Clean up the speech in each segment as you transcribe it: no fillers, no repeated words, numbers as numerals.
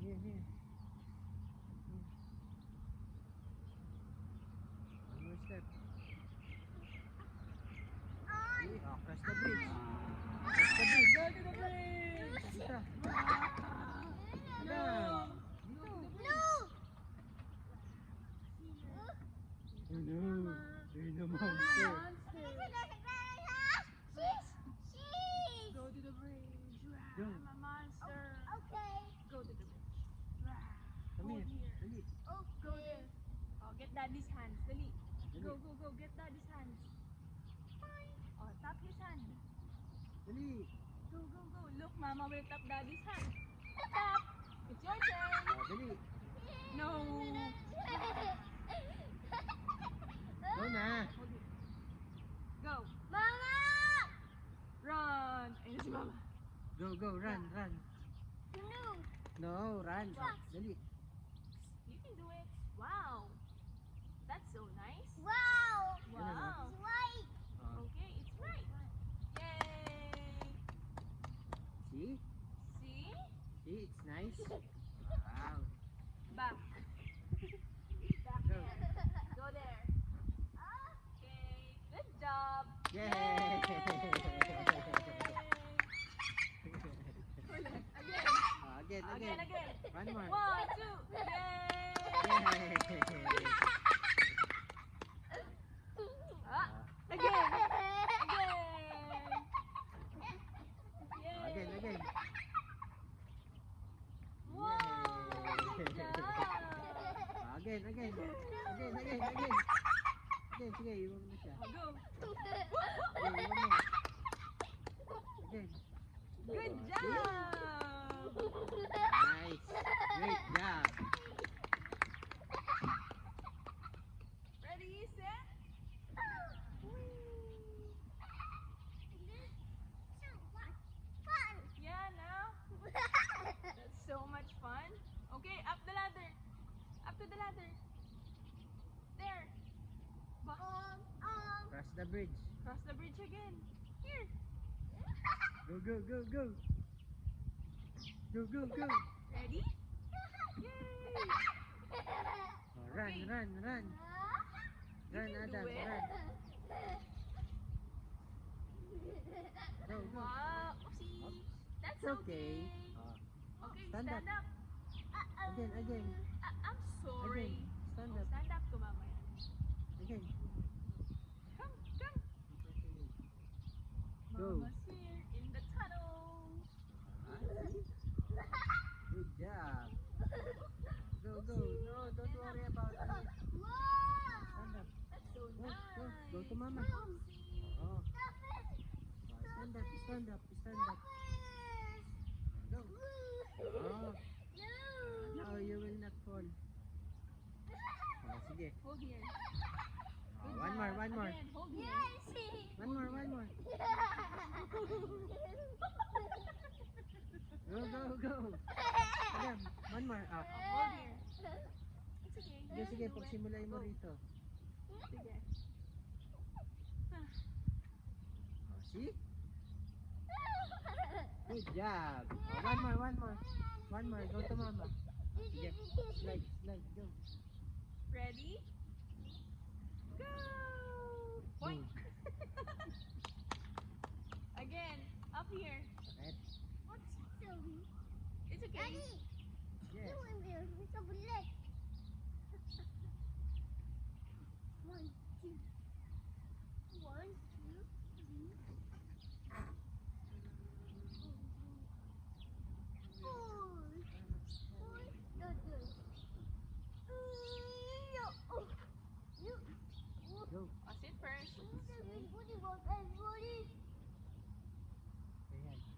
Here, here. One more step. See? Oh, cross the bridge. Cross the bridge. Go to the bridge. Dito. No. Dito. No. Oh no. There's a monster. Monster. Go to the bridge. Go. I'm a monster. Okay. Go to the bridge. Come Hold here. here. Dali. Go there. Oh, get daddy's hands. Dali. Dali. Go, go, go. Get daddy's hands. Oh, tap his hand. Dali. Go, go, go. Look, mama will tap daddy's hand. Tap. It's your turn. Oh, dali. No. Go na. Hold it. Go. Mama! Run. Ayun na si mama. Go, go. Run, run. No. No, run. Dali. You can do it. Wow. That's so nice. Wow! Wow. It's white. Oh. Okay, it's right. Yay. See? See? See, it's nice. Wow. Back. Back Go. there. Go there. Okay. Good job. Yay! Again. Oh, again, Again, again. One more. 1, 2. Yay. Yay! Ah, again. Again. Oh, again, Yay. again. Wow. Good job. Oh, again, again. Again, again, again. Again, sige, iwan mo na siya. Oh, go. Again, iwan mo. Again. Good Oh, job. Nice. Great job. Ready, set. Yeah, now. That's so much fun. Okay, up the ladder. Up to the ladder. There. Cross the bridge. Cross the bridge again. Here. Go, go, go, go. Go, go, go. Ready? Yay. Oh, run, Okay. run, run. You Run, can do Adam, it. run. Go, go. Wow. Oopsie. That's It's okay. okay. Oh, Okay, Stand stand up. up. again, again. I'm sorry. Again. Stand Oh, up. stand up to mama. Again. Come, come. Go. Mama's here in the tunnel. Good job. Go, go. No, don't worry about it. Stand up. That's so Go, nice. go. Go to mama. Oopsie. Oh. Stand up, stand up, stand up. Go. Oh. No, you will not fall. Oh, sige. Hold here. Oh, Good one more, job. one more. Again, hold here. One more, one more. Go, go, go. Adam, one more. Ah. Hold here. It's okay. Sige, sige, pagsimulay mo Go. rito. Sige. Oh, see? Good job. Oh, one more, one more. One more, go to mama. Sige, slide, slide, go. Ready? Go! Point. Again, up here. Right? It's okay. Yes. Go. I'll sit first. Ayan.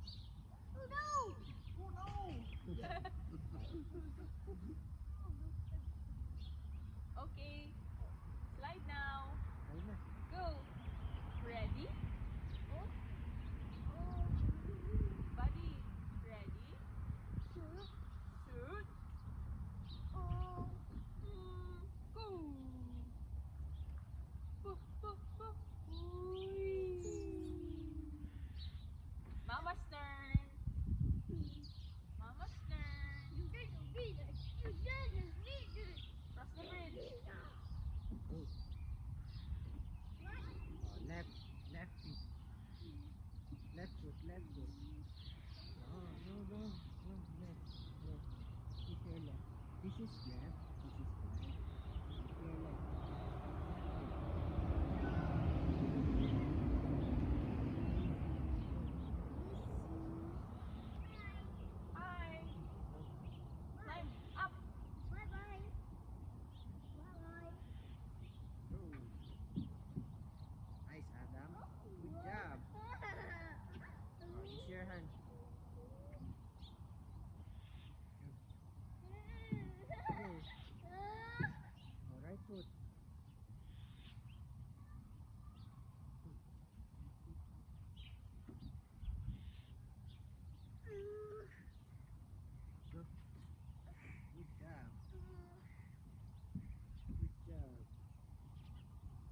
is left. This is right. Okay, like. Hi. Climb up. Bye bye. Bye bye. Oh. Nice, Adam. Good job. Oh, use your hand. Go. Oh, right foot. Go. Good job. Good job.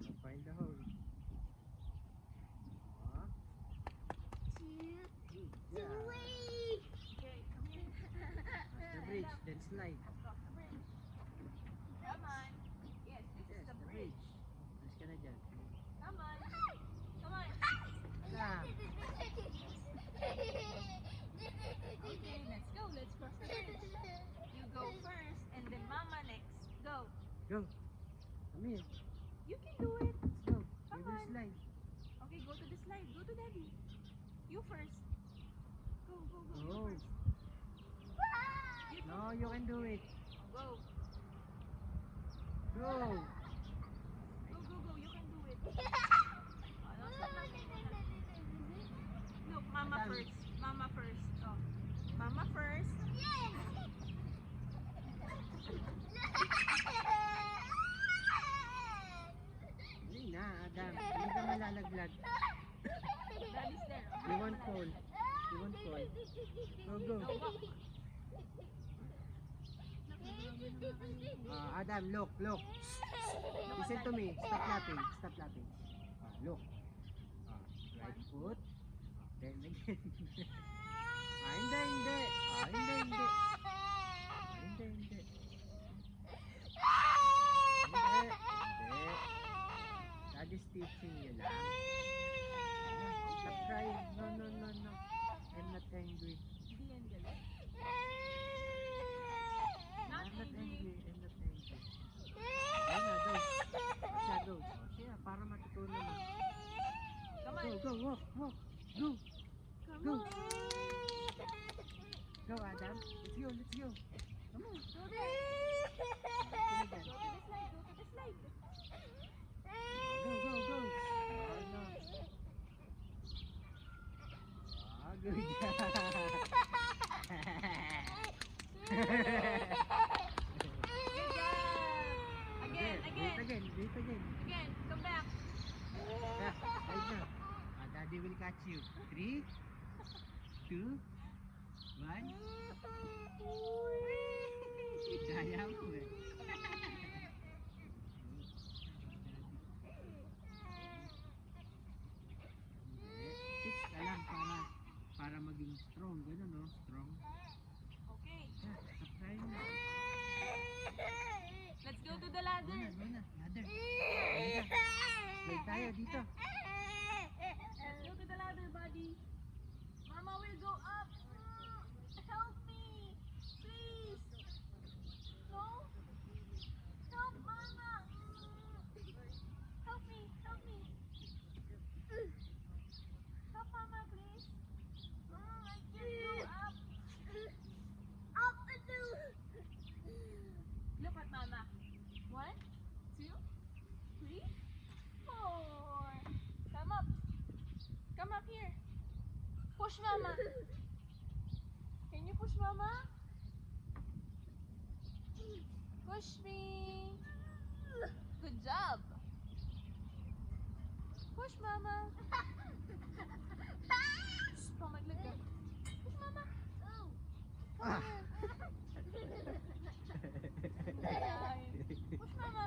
Now find the hole. Ah, good job. Okay, come here. Cross the bridge, then slide. Cross the bridge. Come on. Yes, this Yes, is the the bridge. bridge. Alis ka na dyan. Come on. Come on. Adam. Okay, let's go. Let's cross the bridge. You go first, and then Mama next. Go. Go. Come here. You can do it. Let's go. Come We will on. slide. Okay, go to the slide. Go to Daddy. You first. Go, go, go. You Oh. first. You No, you can do it. Go. Go. Go, go, go. You can do it. Oh, no, stop na. Look, Mama Adam. first. Mama first. Oh. Mama first. Hindi na, Adam. Hindi ka malalaglag. Daddy's there. Oh, You won't fall. You won't fall. Go, go. Go, walk. Adam, look, look. Listen to me. Stop laughing. Stop laughing. Look. Right foot. Then again. Hindi, hindi. Hindi, hindi. Hindi, hindi. Hindi. Hindi. Daddy's teaching you lang. Stop crying. No, no, no, no. I'm not angry. Hindi yan galit. Not I'm not angry. angry. I'm not angry. Ayun na, go. O siya, go. O siya, para matutunan mo. Come Go, on. go, walk, walk. Go. Come Go. on. Go, Adam. Let's go, let's go. Come on. Go there. Sino dyan? Go to the slide. Go to the slide. Go, go, go. Oh, no. Oh, good job. Good job. Again, Do it again. again, do it again. Again. Come back. Yeah, right now. Daddy will catch you. 3, 2, 1. Kaya mo eh. Six ka lang para maging strong. Ganun, no? Strong. Okay. Yeah, stop crying na. Let's go to the Go ladder. na, go na. Ladder. Halika. Slide tayo dito. Let's go to the ladder, buddy. Mama will go up. Help me, please. No? Help, Mama. Help me, help me. Help, Mama, please. I can't go up. Look at Mama. 1, 2, 3, 4. Come up. Come up here. Push Mama. Can you push Mama? Push me. Good job. Push Mama. Shh, pamaglag ka. Push Mama. Ah. Ayan. Push Mama.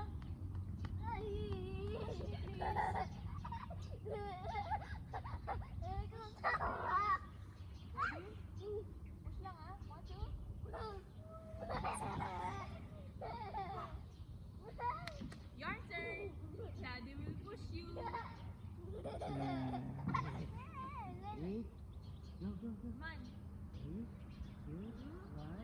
Push lang ah. 1, 2. Your turn. Daddy will push you. 8. Go, go, go. Come on. 3, 2, 1.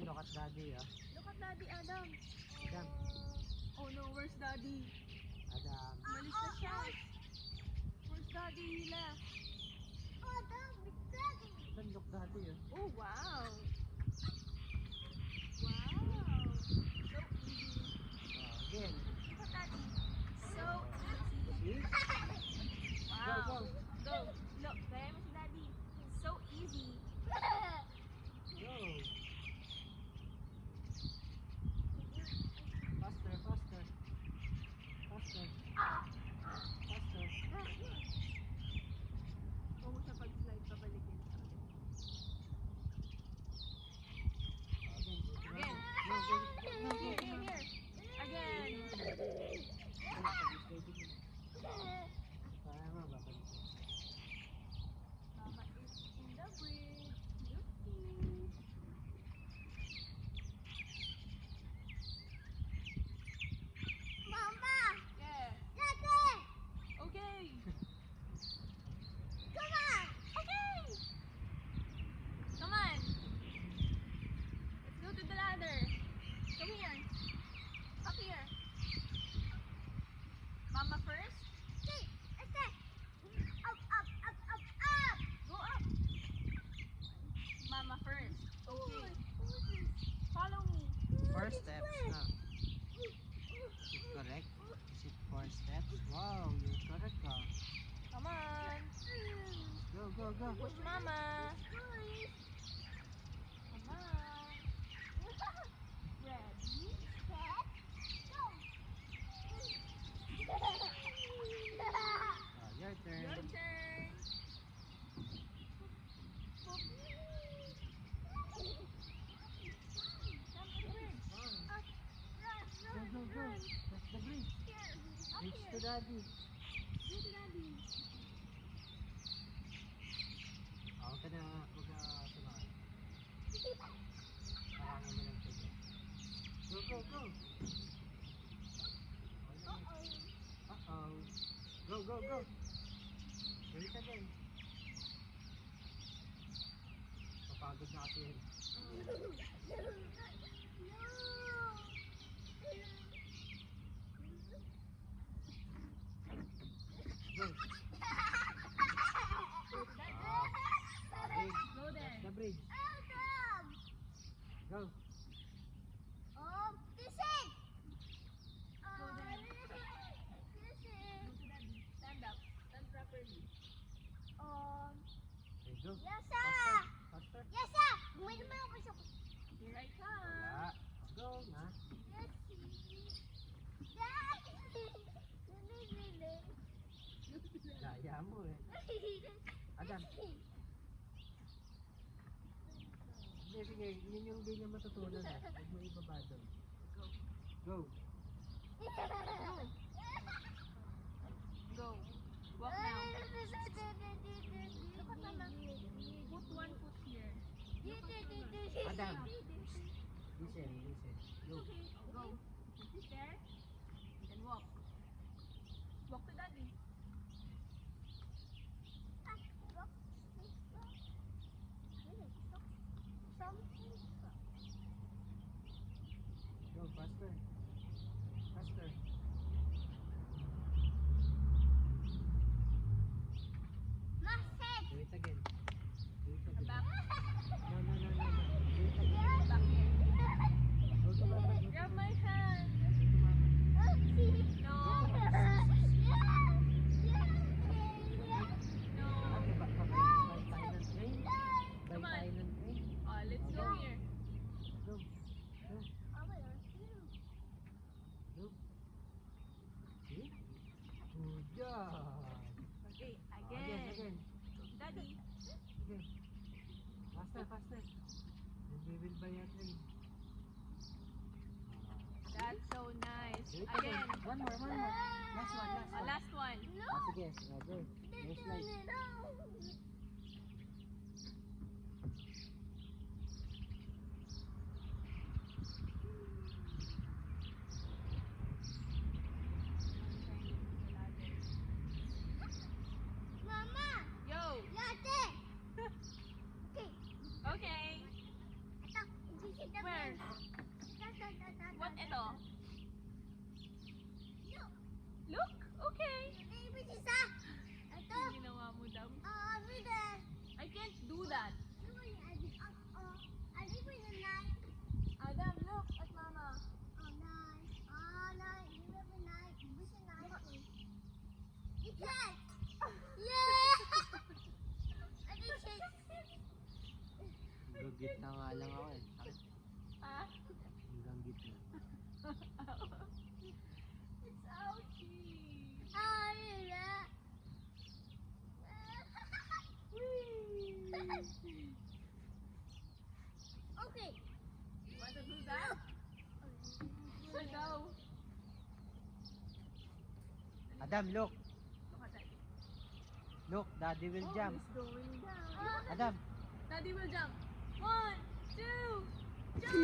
look at daddy, ah. Look at Daddy, Adam. Adam, Oh no, where's Daddy? Adam. Malis na siya. Where's Daddy? He left. Oh, dog, it's daddy. Adam, look daddy, ah. Oh, wow. Wow. So easy. Again. Look at Daddy. So See? easy. Wow. Go, Go. Look, gaya mo si Daddy. So easy. Go. Faster, faster. Faster. Faster. Huwag mo siya pag-slide, pabalikin siya. Again. Again. No, go. No, go. Here, here, here. Again. Kaya mo, babalik ko. Mama is in the bridge. Yuppie. Mama, Yeah. daddy, Okay. come on. Okay. Come on. Let's go to the ladder. Come here. Up here. Mama first. Okay, okay. Up, up, up, up, up. Go up. Mama first. Okay. Follow me. 4 steps na. Is it correct? Is it 4 steps? Wow, you're correct, ah. Come on. Go, go, go. Push Mama. Come on. Ready? Your turn. Your turn. Go, go, go. That's the bridge. Reach to daddy. Huwag ka na, huwag ka sumakay. Parang mo lang siya. Go, go, go. Uh-oh. Go, go, go. Wait again. Papagod na kasi yun. Go. Bridge. Go there. The bridge. Go. Stand up. Stand properly. Okay, go. Yes, Faster. sir. Faster. Yes, sir. Wait a minute. Here I come. Wala. Go na. Yes, Daya mo eh. Adam. Hindi, sige. Yun yung hindi niya matutunan ah. Huwag mo ibaba doon. Go. Go. Walk now. Look at Mama. Put one foot here. Adam. Listen, listen. Go. Go. Sit there. Then walk. Walk to Daddy. Go faster. Faster. Do it again. Do it again. Back. No, no, no, no, no. Do it again. Back here. Go to mama. Go to Grab mama. my hand. Go to mama. No. No. Okay, by Thailand train. By Come on. Thailand train. Let's go here. Go. Go. Go. See? Good job. Okay, Again, again. again. Daddy. Again. Faster, faster. Then we will buy a train. That's so nice. Do it Again. One more, one more. Last one, last one. Last one. Sige. Go. No slide. Yo. Okay. Where? that? Adam, look at Mama. Hanggang gitna nga lang ako eh. Sakit. Ah? Hanggang gitna. It's ouchie. Okay. Want to do that? Sure, go. Adam, look. Look at Daddy. Look, Daddy will Oh, jump. he's going down. Adam. Daddy will jump. 1, 2, jump!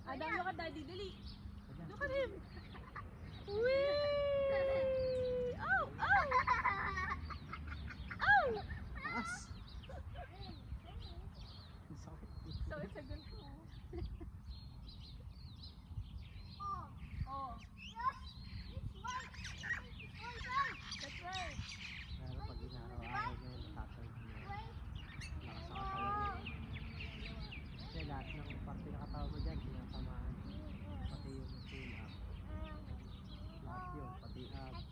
Adam, look at Daddy. Dali. Adam. Look at him. Whee! Oh! Oh! Oh! Taas. Ang sakit. So it's a good move. Oh, that's right. Pero pag inaraw-araw nyo, natatawag nyo. Lakas sa katawan nyo. Kasi lahat ng parte na katawan mo dyan, tinatamaan. Pati yung pull-up. Lahat yun, pati abs.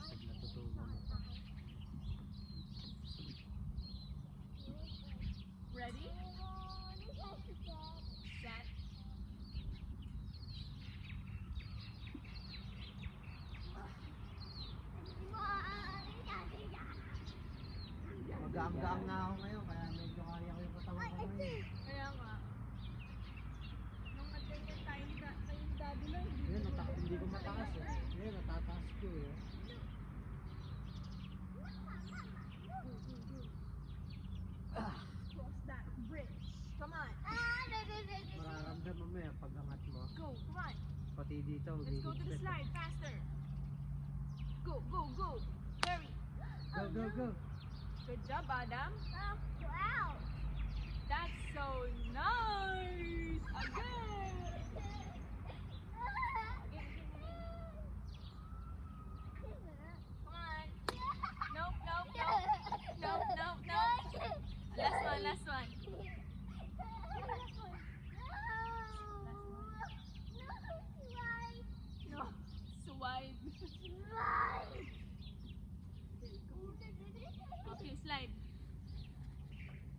Pag natutunan mo pa. Ready? Set. Magaang-gaang na ako ngayon, kaya medyo kaya ko yung katawan ko ngayon. Kaya nga. Nung nag-ganyan tayo ni Daddy lang. Ngayon, hindi ko mataas eh. Ngayon, natataas ko eh. Cross that bridge. Come on. Mararamdaman mo yan pag angat mo. Go. Come on. Pati dito, Let's go to the slide faster. Go, go, go. Hurry. Go, go, go. Good job, Adam. That's so nice. Again. Come on. Nope, nope, nope. Nope, nope, nope. Last one, last one. No. Swipe. Okay, slide.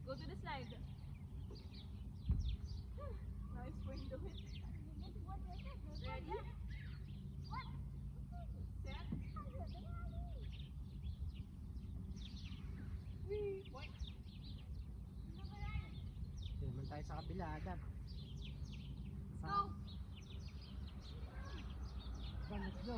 Go to the slide. Nice way to it. Ready? Set. Point. Naman tayo sa kabila, Adam. Go. Let's go.